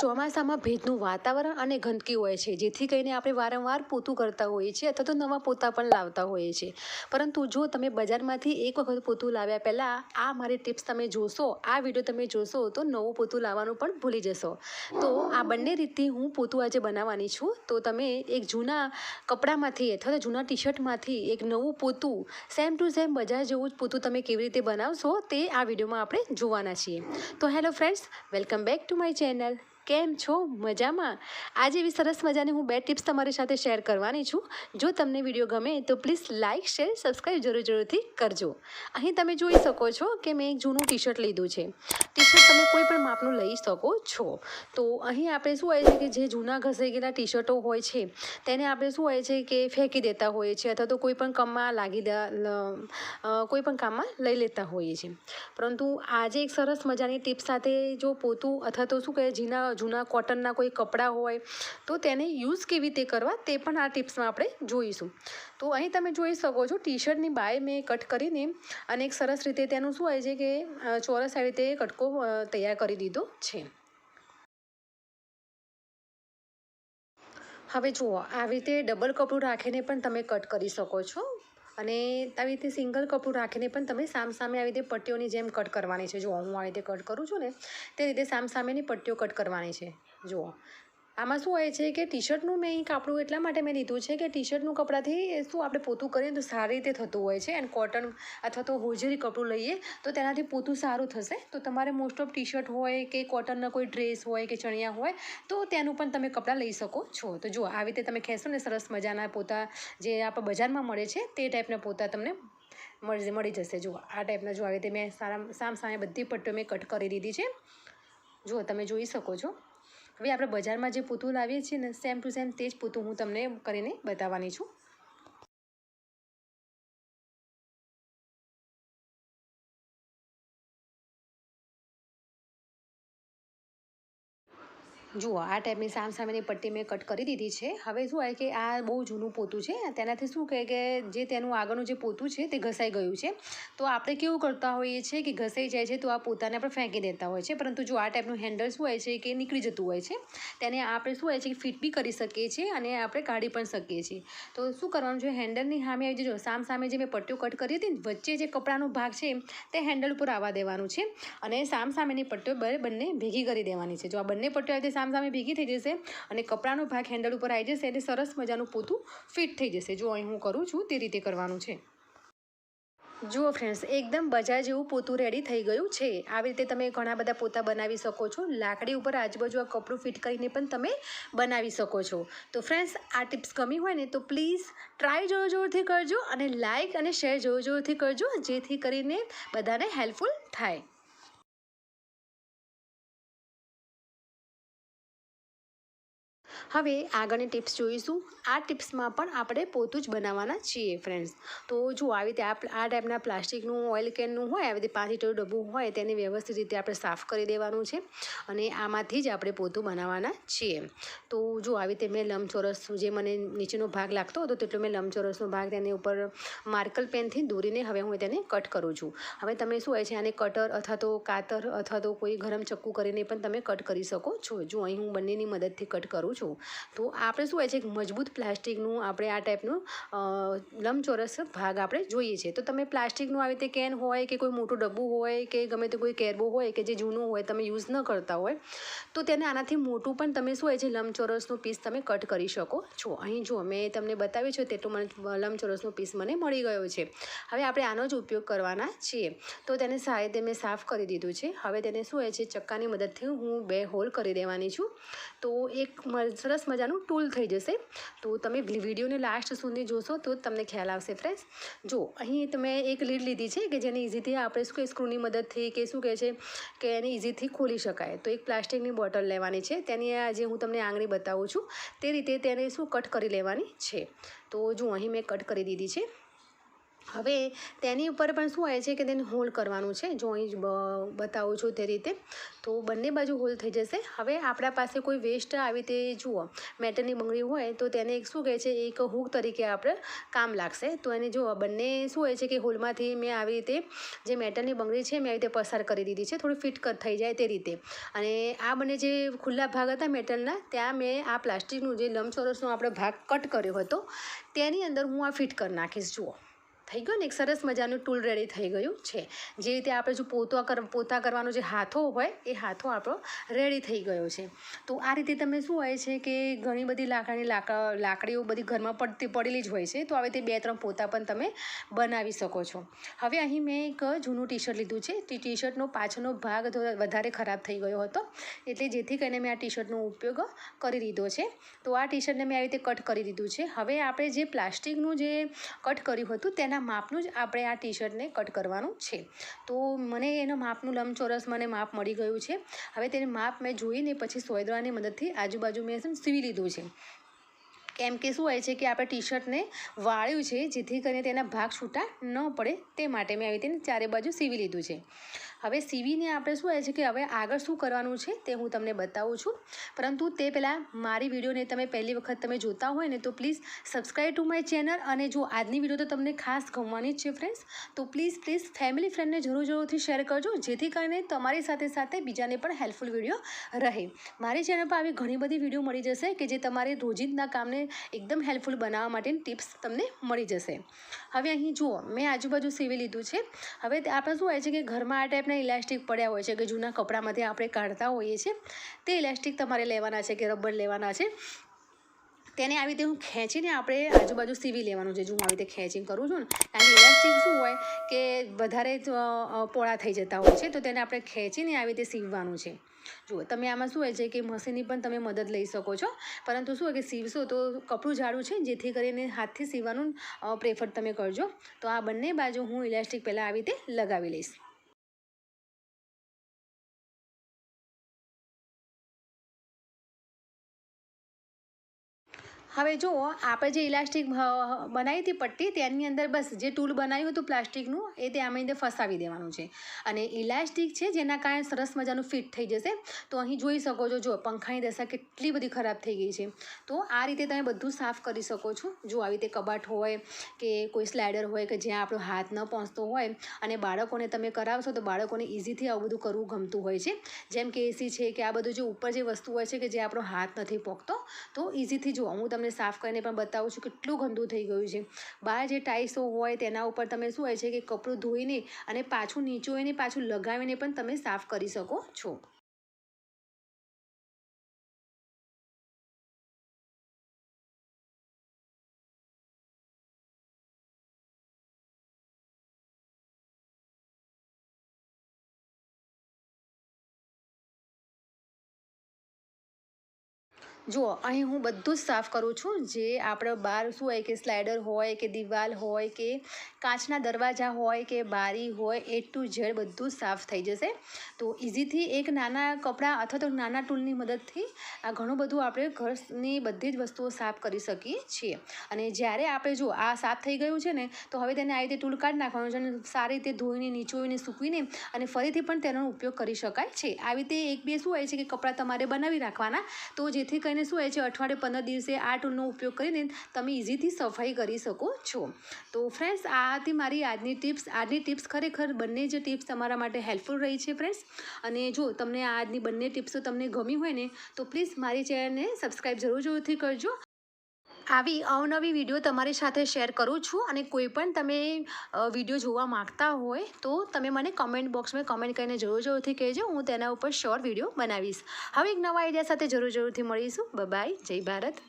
ચોમાસામાં ભેજનું વાતાવરણ અને ગંદકી હોય છે, જેથી કરીને આપણે વારંવાર પોતું કરતા હોઈએ છીએ અથવા તો નવા પોતા પણ લાવતા હોઈએ છીએ. પરંતુ જો તમે બજારમાંથી એક વખત પોતું લાવ્યા પહેલાં આ મારી ટિપ્સ તમે જોશો, આ વિડીયો તમે જોશો તો નવું પોતું લાવવાનું પણ ભૂલી જશો. તો આ બંને રીતથી હું પોતું આજે બનાવવાની છું. તો તમે એક જૂના કપડામાંથી અથવા તો જૂના ટી શર્ટમાંથી એક નવું પોતું સેમ ટુ સેમ બજાર જેવું જ પોતું તમે કેવી રીતે બનાવશો તે આ વિડીયોમાં આપણે જોવાના છીએ. તો hello friends, welcome back to my channel. કેમ છો? મજામાં? આજે એવી સરસ મજાની હું 2 ટિપ્સ તમારી સાથે શેર કરવાની છું. જો તમને વિડીયો ગમે તો પ્લીઝ લાઇક, શેર, સબસ્ક્રાઈબ જરૂરથી કરજો. અહીં તમે જોઈ શકો છો કે મેં એક જૂનું ટી શર્ટ લીધું છે. ટી શર્ટ તમે કોઈ પણ માપનું લઈ શકો છો. તો અહીં આપણે શું હોય છે કે જે જૂના ઘસાઈ ગયેલા ટી શર્ટો હોય છે તેને આપણે શું હોય છે કે ફેંકી દેતા હોઈએ છીએ અથવા તો કોઈ પણ કામમાં કોઈ પણ કામમાં લઈ લેતા હોઈએ છીએ. પરંતુ આજે એક સરસ મજાની ટિપ્સ સાથે જો પોતું અથવા તો શું કહે જૂના કોટનના કોઈ કપડાં હોય તો તેને યુઝ કેવી રીતે કરવા તે પણ આ ટિપ્સમાં આપણે જોઈશું. તો અહીં તમે જોઈ શકો છો ટી શર્ટની બાય મેં કટ કરીને અને એક સરસ રીતે તેનું શું હોય છે કે ચોરસ આવી રીતે કટકો તૈયાર કરી દીધો છે. હવે જુઓ, આવી રીતે ડબલ કપડું રાખીને પણ તમે કટ કરી શકો છો અને આવી રીતે સિંગલ કપડું રાખીને પણ તમે સામસામે આવી રીતે પટ્ટીઓની જેમ કટ કરવાની છે. જુઓ, હું આવી રીતે કટ કરું છું ને તે રીતે સામસામેની પટ્ટીઓ કટ કરવાની છે. જુઓ, આમાં શું હોય છે કે ટી શર્ટનું મેં કાપડું એટલા માટે મેં લીધું છે કે ટી શર્ટનું કપડાથી શું આપણે પોતું કરીએ તો સારી રીતે થતું હોય છે. અને કોટન અથવા તો હોજરી કપડું લઈએ તો તેનાથી પોતું સારું થશે. તો તમારે મોસ્ટ ઓફ ટી શર્ટ હોય કે કોટનના કોઈ ડ્રેસ હોય કે ચણિયા હોય તો તેનું પણ તમે કપડાં લઈ શકો છો. તો જુઓ, આવી રીતે તમે ખેંચો ને સરસ મજાના પોતા જે આપણે બજારમાં મળે છે તે ટાઈપના પોતા તમને મળી જશે. જુઓ, આ ટાઈપના જો આવી રીતે મેં સામે બધી પટ્ટીઓ મેં કટ કરી દીધી છે. જુઓ, તમે જોઈ શકો છો. હવે આપણે બજારમાં જે પોતું લાવીએ છીએ ને સેમ ટુ સેમ તે જ પોતું હું તમને કરીને બતાવવાની છું. જુઓ, આ ટાઈપની સામેની પટ્ટી મેં કટ કરી દીધી છે. હવે શું હોય કે આ બહુ જૂનું પોતું છે, તેનાથી શું કહે કે જે તેનું આગળનું જે પોતું છે તે ઘસાઈ ગયું છે. તો આપણે કેવું કરતા હોઈએ છીએ કે ઘસાઈ જાય છે તો આ પોતાને આપણે ફેંકી દેતા હોય છે. પરંતુ જો આ ટાઈપનું હેન્ડલ શું હોય છે કે નીકળી જતું હોય છે, તેને આપણે શું હોય છે કે ફિટ બી કરી શકીએ છીએ અને આપણે કાઢી પણ શકીએ છીએ. તો શું કરવાનું છે, હેન્ડલની સામે આવી જજો, સામે જે મેં પટ્ટીઓ કટ કરી હતી ને વચ્ચે જે કપડાનો ભાગ છે તે હેન્ડલ ઉપર આવવા દેવાનું છે અને સામેની પટ્ટીઓ બંને ભેગી કરી દેવાની છે. જો આ બંને પટ્ટીઓ આવી સામે ભેગી થઈ જશે અને કપડાનો ભાગ હેન્ડલ ઉપર આવી જશે એટલે સરસ મજાનું પોતું ફિટ થઈ જશે. જો અહીં હું કરું છું તે રીતે કરવાનું છે. જુઓ ફ્રેન્ડ્સ, એકદમ બજાર જેવું પોતું રેડી થઈ ગયું છે. આવી રીતે તમે ઘણા બધા પોતા બનાવી શકો છો. લાકડી ઉપર આજુબાજુ આ કપડું ફિટ કરીને પણ તમે બનાવી શકો છો. તો ફ્રેન્ડ્સ, આ ટિપ્સ ગમી હોય ને તો પ્લીઝ ટ્રાય જોરથી કરજો અને લાઇક અને શેર જોરથી કરજો, જેથી કરીને બધાને હેલ્પફુલ થાય. હવે આગળની ટિપ્સ જોઈશું. આ ટિપ્સમાં પણ આપણે પોતું જ બનાવવાના છીએ ફ્રેન્ડ્સ. તો જો આવી રીતે આ ટાઈપના પ્લાસ્ટિકનું ઓઇલ કેનનું હોય, આવી રીતે 5 લીટરનું ડબ્બું હોય તેને વ્યવસ્થિત રીતે આપણે સાફ કરી દેવાનું છે અને આમાંથી જ આપણે પોતું બનાવવાના છીએ. તો જો આવી રીતે મેં લંબચોરસ જે મને નીચેનો ભાગ લાગતો હતો તેટલો મેં લંબચોરસનો ભાગ તેની ઉપર માર્કર પેનથી દોરીને હવે હું તેને કટ કરું છું. હવે તમે શું હોય છે આને કટર અથવા તો કાતર અથવા તો કોઈ ગરમ ચક્કુ કરીને પણ તમે કટ કરી શકો છો. જો અહીં હું બંનેની મદદથી કટ કરું છું. તો આપણે શું હોય છે મજબૂત પ્લાસ્ટિકનું આપણે આ ટાઈપનું લંબચોરસ ભાગ આપણે જોઈએ છે. તો તમે પ્લાસ્ટિકનું આવી રીતે કેન હોય કે કોઈ મોટું ડબ્બું હોય કે ગમે તે કોઈ કેરબો હોય કે જે જૂનું હોય તમે યુઝ ન કરતા હોય તો તેને આનાથી મોટું પણ તમે શું હોય છે લંબચોરસનું પીસ તમે કટ કરી શકો છો. અહીં જો મેં તમને બતાવ્યું છે તેટલું મને લંબચોરસનો પીસ મને મળી ગયો છે. હવે આપણે આનો જ ઉપયોગ કરવાના છીએ. તો તેને સારી રીતે મેં સાફ કરી દીધું છે. હવે તેને શું હોય છે ચક્કાની મદદથી હું 2 હોલ કરી દેવાની છું. તો એક સરસ મજાનું ટૂલ થઈ જશે. તો તમે વિડીયોને લાસ્ટ સુધી જોશો તો તમને ખ્યાલ આવશે ફ્રેન્ડ્સ. જો અહીં તમે એક લીડ લીધી છે કે જેને ઇઝીથી આપણે શું કે સ્ક્રૂની મદદથી કે શું કહે છે કે એને ઇઝીથી ખોલી શકાય. તો એક પ્લાસ્ટિકની બોટલ લેવાની છે, તેની જે હું તમને આંગળી બતાવું છું તે રીતે તેને શું કટ કરી લેવાની છે. તો જો અહીં મેં કટ કરી દીધી છે. હવે તેની ઉપર પણ શું હોય છે કે તેને હોલ કરવાનું છે, જો અહીં બતાવું છું તે રીતે. તો બંને બાજુ હોલ થઈ જશે. હવે આપણા પાસે કોઈ વેસ્ટ આવી તે જુઓ મેટલની બંગડી હોય તો તેને શું કહે છે, એક હૂક તરીકે આપણે કામ લાગશે. તો એને જુઓ બંને શું હોય છે કે હોલમાંથી મેં આવી રીતે જે મેટલની બંગડી છે મેં આવી રીતે પસાર કરી દીધી છે, થોડું ફિટ થઈ જાય તે રીતે. અને આ બંને જે ખુલ્લા ભાગ હતા મેટલના, ત્યાં મેં આ પ્લાસ્ટિકનું જે લંબચોરસનો આપણે ભાગ કટ કર્યો હતો તેની અંદર હું આ ફિટ કરી નાખીશ. જુઓ થઈ ગયું ને, એક સરસ મજાનું ટૂલ રેડી થઈ ગયું છે. જે રીતે આપણે જો પોતા કરવાનો જે હાથો હોય એ હાથો આપણો રેડી થઈ ગયો છે. તો આ રીતે તમે શું હોય છે કે ઘણી બધી લાકડીઓ બધી ઘરમાં પડેલી જ હોય છે, તો આવી રીતે 2-3 પોતા પણ તમે બનાવી શકો છો. હવે અહીં મેં એક જૂનું ટી શર્ટ લીધું છે. તે ટી શર્ટનો પાછળનો ભાગ વધારે ખરાબ થઈ ગયો હતો, એટલે જેથી કરીને મેં આ ટી શર્ટનો ઉપયોગ કરી લીધો છે. તો આ ટી શર્ટને મેં આવી રીતે કટ કરી દીધું છે. હવે આપણે જે પ્લાસ્ટિકનું જે કટ કર્યું હતું તેના માપનું જ આપણે આ ટી શર્ટને કટ કરવાનું છે. તો મને એનું માપનું લંબચોરસ માપ મળી ગયું છે. હવે તેને માપ મેં જોઈને પછી સોયદરાની મદદથી આજુબાજુ મેં સીવી લીધું છે. કેમ કે શું હોય છે કે આપણે ટી શર્ટને વાળ્યું છે, જેથી કરીને તેના ભાગ છૂટા ન પડે તે માટે મેં આવી રીતે ચારે બાજુ સીવી લીધું છે. હવે સીવીને આપણે શું હોય છે કે હવે આગળ શું કરવાનું છે તે હું તમને બતાવું છું. પરંતુ તે પહેલાં મારી વિડીયોને તમે પહેલી વખત તમે જોતા હોય ને તો please subscribe to my channel. અને જો આજની વિડીયો તો તમને ખાસ ગમવાની જ છે ફ્રેન્ડ્સ, તો પ્લીઝ ફેમિલી ફ્રેન્ડને જરૂરથી શેર કરજો, જેથી કરીને તમારી સાથે બીજાને પણ હેલ્પફુલ વિડીયો રહે. મારી ચેનલ પર આવી ઘણી બધી વિડીયો મળી જશે કે જે તમારે રોજિંદા કામને એકદમ હેલ્પફુલ બનાવવા માટેની ટિપ્સ તમને મળી જશે. હવે અહીં જુઓ મેં આજુબાજુ સીવી લીધું છે. હવે આપણે શું હોય છે કે ઘરમાં આ ટાઈપના ઇલાસ્ટિક પડ્યા હોય છે કે જૂના કપડામાંથી આપણે કાઢતા હોઈએ છીએ, તે ઇલાસ્ટિક તમારે લેવાના છે કે રબર લેવાના છે. તેને આવી રીતે હું ખેંચીને આપણે આજુબાજુ સીવી લેવાનું છે. જો હું આવી રીતે ખેંચીને કરું છું ને, કારણ કે ઇલાસ્ટિક શું હોય કે વધારે પોળા થઈ જતા હોય છે, તો તેને આપણે ખેંચીને આવી રીતે સીવવાનું છે. જુઓ તમે આમાં શું હોય છે કે મશીનની પણ તમે મદદ લઈ શકો છો, પરંતુ શું હોય કે સીવશો તો કપડું જાડું છે, જેથી કરીને હાથથી સીવવાનું પ્રેફર તમે કરજો. તો આ બંને બાજુ હું ઇલાસ્ટિક પહેલાં આવી રીતે લગાવી લઈશ. હવે જુઓ આપણે જે ઇલાસ્ટિક બનાવી હતી પટ્ટી, તેની અંદર બસ જે ટૂલ બનાવ્યું હતું પ્લાસ્ટિકનું એ તે આમાં અંદર ફસાવી દેવાનું છે. અને ઇલાસ્ટિક છે જેના કારણે સરસ મજાનું ફિટ થઈ જશે. તો અહીં જોઈ શકો છો, જો પંખાની દશા કેટલી બધી ખરાબ થઈ ગઈ છે. તો આ રીતે તમે બધું સાફ કરી શકો છો. જો આવી રીતે કબાટ હોય કે કોઈ સ્લાઇડર હોય કે જ્યાં આપણો હાથ ન પહોંચતો હોય અને બાળકોને તમે કરાવશો તો બાળકોને ઇઝીથી આવું બધું કરવું ગમતું હોય છે. જેમ કે એસી છે કે આ બધું જે ઉપર જે વસ્તુ હોય છે કે જે આપણો હાથ નથી પહોંચતો, તો ઇઝીથી જો હું તમને સાફ કરીને પણ બતાવું છું કેટલું ગંદુ થઈ ગયું છે. બહાર જે ટાઇલ્સો હોય તેના ઉપર તમે શું હોય છે કે કપડું ધોઈને અને પાછું નીચોઈને પાછું લગાવીને પણ તમે સાફ કરી શકો છો. જુઓ અહીં હું બધું જ સાફ કરું છું. જે આપણે બહાર શું હોય કે સ્લાઇડર હોય કે દિવાલ હોય કે કાચના દરવાજા હોય કે બારી હોય, A to Z બધું જ સાફ થઈ જશે. તો ઇઝીથી એક નાના કપડાં અથવા તો નાના ટૂલની મદદથી આ ઘણું બધું આપણે ઘરની બધી જ વસ્તુઓ સાફ કરી શકીએ છીએ. અને જ્યારે આપણે જો આ સાફ થઈ ગયું છે ને, તો હવે તેને આ રીતે ટૂલ કાઢી નાખવાનું છે અને સારી રીતે ધોઈને નીચોઈને સૂકવીને અને ફરીથી પણ તેનો ઉપયોગ કરી શકાય છે. આવી રીતે 1-2 શું હોય છે કે કપડાં તમારે બનાવી રાખવાના, તો જેથી કરીને શું હોય છે અઠવાડિયે 15 દિવસે આ ટૂલનો ઉપયોગ કરીને તમે ઇઝીથી સફાઈ કરી શકો છો. તો ફ્રેન્ડ્સ આ હતી મારી આજની ટિપ્સ. ખરેખર બંને જ ટિપ્સ તમારા માટે હેલ્પફુલ રહી છે ફ્રેન્ડ્સ. અને જો તમને આજની બંને ટિપ્સો તમને ગમી હોય ને તો પ્લીઝ મારી ચેનલને સબસ્ક્રાઈબ જરૂરથી કરજો. આવી અવનવી વિડીયો તમારી સાથે શેર કરું છું. અને કોઈ પણ તમે વિડીયો જોવા માગતા હોય તો તમે મને કમેન્ટ બોક્સમાં કમેન્ટ કરીને જરૂરથી કહેજો. હું તેના ઉપર શોર્ટ વિડીયો બનાવીશ. હવે એક નવા આઈડિયા સાથે જરૂરથી મળીશું. બાય. જય ભારત.